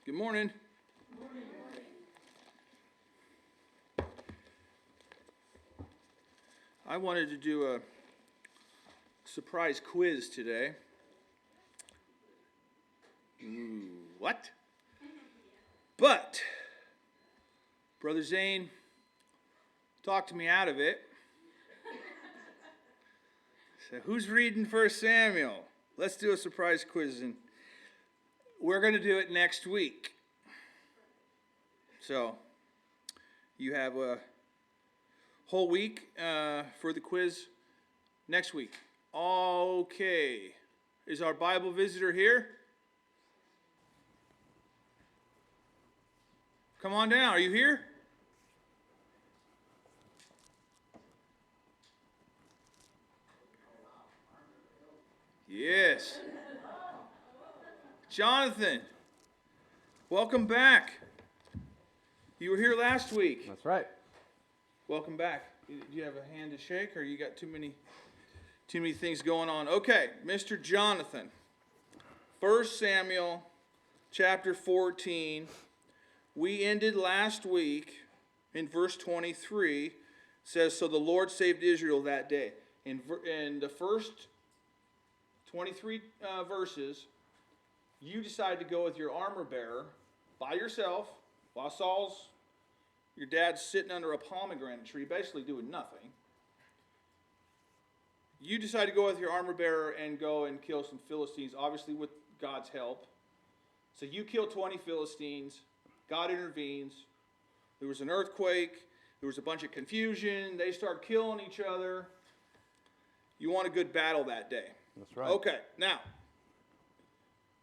Good morning. Good morning. I wanted to do a surprise quiz today. What? But Brother Zane talked me out of it. So who's reading 1 Samuel? Let's do a surprise quiz, and we're going to do it next week. So you have a whole week for the quiz next week. Okay. Is our Bible visitor here? Come on down. Are you here? Yes. Jonathan, welcome back. You were here last week. That's right. Welcome back. Do you have a hand to shake, or you got too many things going on? Okay, Mr. Jonathan. 1 Samuel chapter 14. We ended last week in verse 23. It says, so the Lord saved Israel that day. In the first 23 verses, you decide to go with your armor bearer by yourself while your dad's sitting under a pomegranate tree, basically doing nothing. You decide to go with your armor bearer and go and kill some Philistines, obviously with God's help. So you kill 20 Philistines. God intervenes. There was an earthquake. There was a bunch of confusion. They start killing each other. You won a good battle that day. That's right. Okay, now,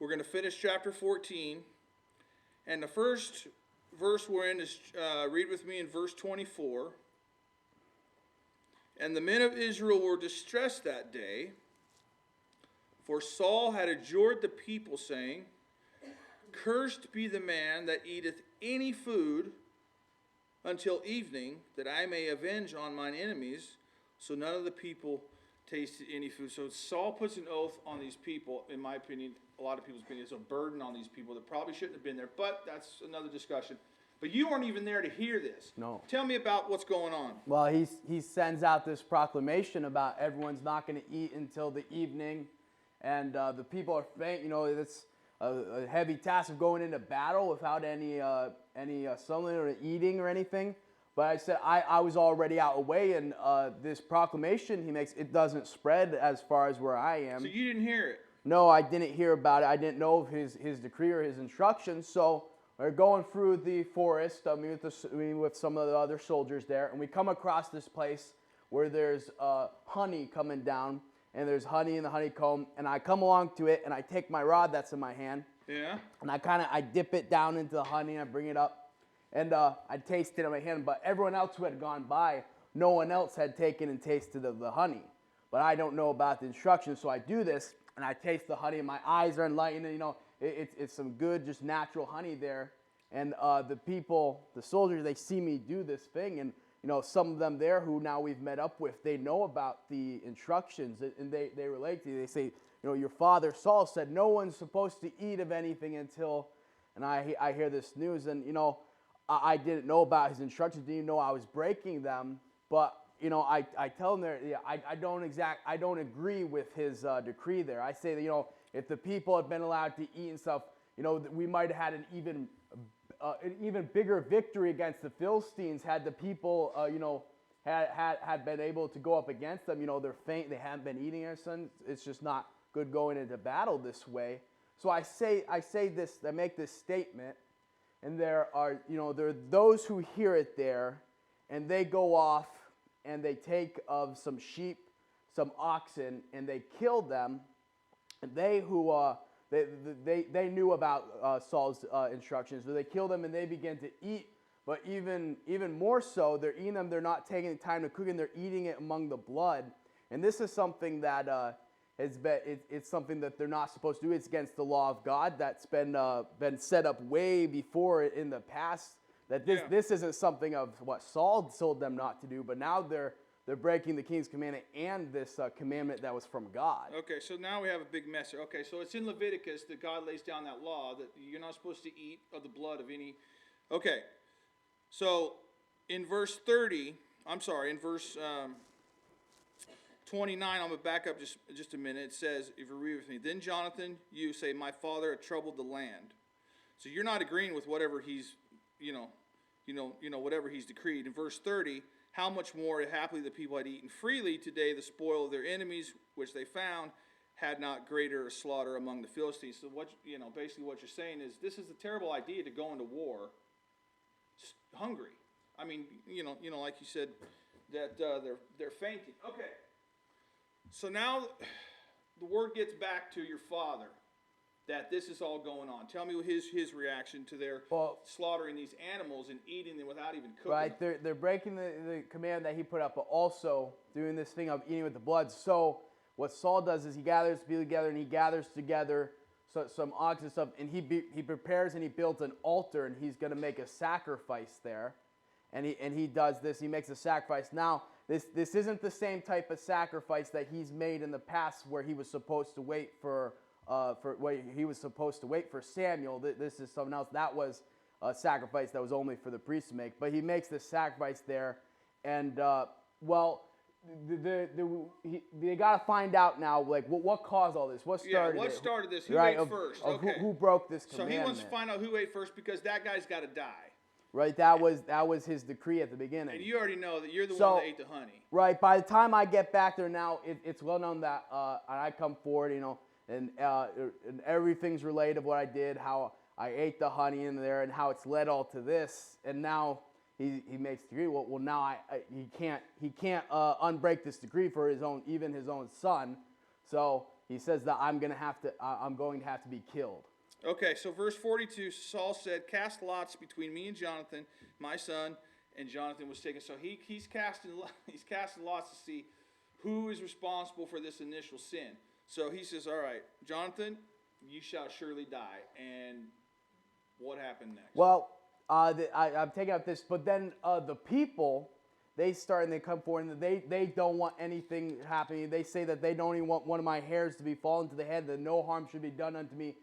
we're going to finish chapter 14. And the first verse we're in is, read with me in verse 24. And the men of Israel were distressed that day, for Saul had adjured the people, saying, cursed be the man that eateth any food until evening, that I may avenge on mine enemies. So none of the people tasted any food. So Saul puts an oath on these people. In my opinion, a lot of people's opinion, it's a burden on these people that probably shouldn't have been there. But that's another discussion. But you weren't even there to hear this. No. Tell me about what's going on. Well, he sends out this proclamation about everyone's not going to eat until the evening, and the people are faint. You know, it's a heavy task of going into battle without any something or eating or anything. But I said I was already out away, and this proclamation he makes, it doesn't spread as far as where I am. So you didn't hear it? No, I didn't hear about it. I didn't know of his decree or his instructions. So we're going through the forest, with some of the other soldiers there, and we come across this place where there's honey coming down, and there's honey in the honeycomb, and I come along to it, and I take my rod that's in my hand, Yeah. and I dip it down into the honey, and I bring it up, and I taste it in my hand, but everyone else who had gone by, no one else had taken and tasted of the honey, but I don't know about the instructions, so I do this, and I taste the honey, and my eyes are enlightened, and you know, it's some good, just natural honey there. And the soldiers, they see me do this thing. And, you know, some of them there who now we've met up with, they know about the instructions. And they relate to you. They say, you know, your father Saul said no one's supposed to eat of anything until, and I hear this news. And, you know, I didn't know about his instructions. Didn't even know I was breaking them. But, you know, I tell them there, yeah, I don't agree with his decree there. I say that, you know, if the people had been allowed to eat and stuff, you know, we might have had an even bigger victory against the Philistines had the people, you know, had been able to go up against them. You know, they're faint, they haven't been eating their son. It's just not good going into battle this way. So I say this, I make this statement, and there are those who hear it there, and they go off and they take of some sheep, some oxen, and they kill them. And they who they knew about Saul's instructions, so they kill them and they begin to eat. But even more so, they're eating them. They're not taking the time to cook, and they're eating it among the blood. And this is something that it's something that they're not supposed to do. It's against the law of God that's been set up way before in the past. That this isn't something of what Saul told them not to do, but now they're they're breaking the king's commandment and this commandment that was from God. Okay, so now we have a big mess here. Okay, so it's in Leviticus that God lays down that law that you're not supposed to eat of the blood of any. Okay, so in verse 29, I'm going to back up just a minute. It says, if you read with me, then Jonathan, you say, my father had troubled the land. So you're not agreeing with whatever he's, whatever he's decreed. In verse 30, how much more happily the people had eaten freely today the spoil of their enemies, which they found, had not greater slaughter among the Philistines. So basically what you're saying is this is a terrible idea to go into war hungry. I mean, like you said, that they're fainting. Okay. So now the word gets back to your father that this is all going on. Tell me his reaction to their slaughtering these animals and eating them without even cooking. Right, they're breaking the command that he put up, but also doing this thing of eating with the blood. So what Saul does is he gathers people together and he gathers together some oxen and stuff, and he prepares and he builds an altar, and he's going to make a sacrifice there. And he does this. He makes a sacrifice. Now, this isn't the same type of sacrifice that he's made in the past, where he was supposed to wait for Samuel. This is something else. That was a sacrifice that was only for the priest to make. But he makes this sacrifice there, and they got to find out now, like what caused all this. What started what it? started this? Who ate first? Okay. Who broke this commandment? So he wants to find out who ate first because that guy's got to die. Right, that was his decree at the beginning. And you already know that you're the one that ate the honey. Right, by the time I get back there now, it's well known that I come forward, and everything's related of what I did, how I ate the honey in there, and how it's led all to this. And now he makes the decree. Well, now he can't unbreak this decree for his own son. So he says that I'm going to have to be killed. Okay, so verse 42, Saul said, cast lots between me and Jonathan, my son, and Jonathan was taken. So he's casting lots to see who is responsible for this initial sin. So he says, all right, Jonathan, you shall surely die. And what happened next? Well, I'm taking up this, but then the people, they come forward, and they don't want anything happening. They say that they don't even want one of my hairs to be fallen to the head, that no harm should be done unto me.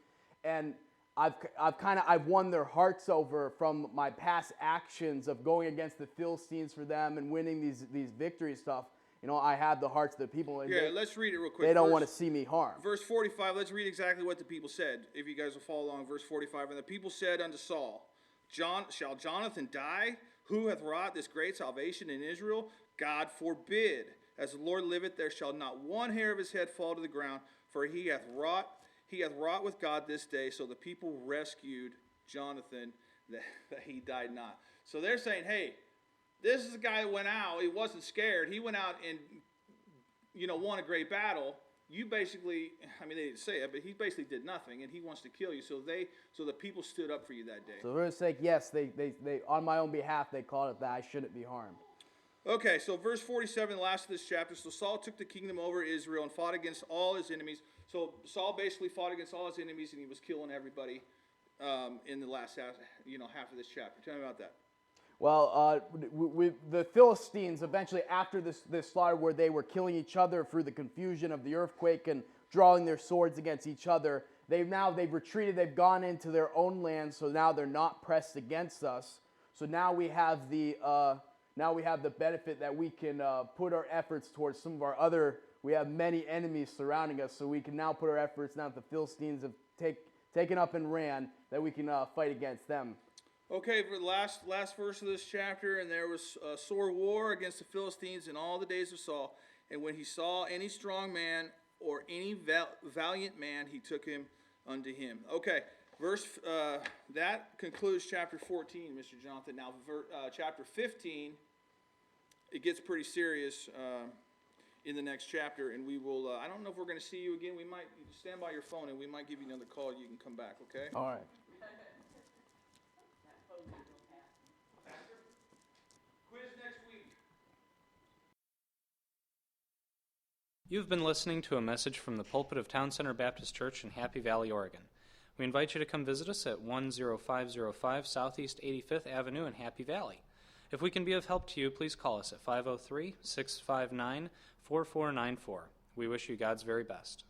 And I've won their hearts over from my past actions of going against the Philistines for them and winning these victory stuff. I have the hearts of the people. Yeah, let's read it real quick. They don't want to see me harmed. Verse 45, let's read exactly what the people said, if you guys will follow along. Verse 45, and the people said unto Saul, shall Jonathan die? Who hath wrought this great salvation in Israel? God forbid. As the Lord liveth, there shall not one hair of his head fall to the ground, for he hath wrought with God this day. So the people rescued Jonathan, that he died not. So they're saying, hey, this is a guy that went out. He wasn't scared. He went out and, won a great battle. You basically, they didn't say it, but he basically did nothing, and he wants to kill you. So the people stood up for you that day. So for his sake, yes, they on my own behalf, they called it that I shouldn't be harmed. Okay, so verse 47, the last of this chapter. So Saul took the kingdom over Israel and fought against all his enemies. So Saul basically fought against all his enemies, and he was killing everybody in the last half of this chapter. Tell me about that. Well, the Philistines eventually, after this slaughter, where they were killing each other through the confusion of the earthquake and drawing their swords against each other, they've retreated. They've gone into their own land, so now they're not pressed against us. So now we have the benefit that we can put our efforts towards some of our other. We have many enemies surrounding us, so we can now put our efforts, now that the Philistines have taken up and ran, that we can fight against them. Okay, for the last verse of this chapter, and there was a sore war against the Philistines in all the days of Saul. And when he saw any strong man or any valiant man, he took him unto him. Okay, that concludes chapter 14, Mr. Jonathan. Now, chapter 15, it gets pretty serious in the next chapter, and we will, I don't know if we're going to see you again. We might stand by your phone, and we might give you another call. You can come back, okay? All right. Quiz next week. You've been listening to a message from the pulpit of Town Center Baptist Church in Happy Valley, Oregon. We invite you to come visit us at 10505 Southeast 85th Avenue in Happy Valley. If we can be of help to you, please call us at 503-659-4494. We wish you God's very best.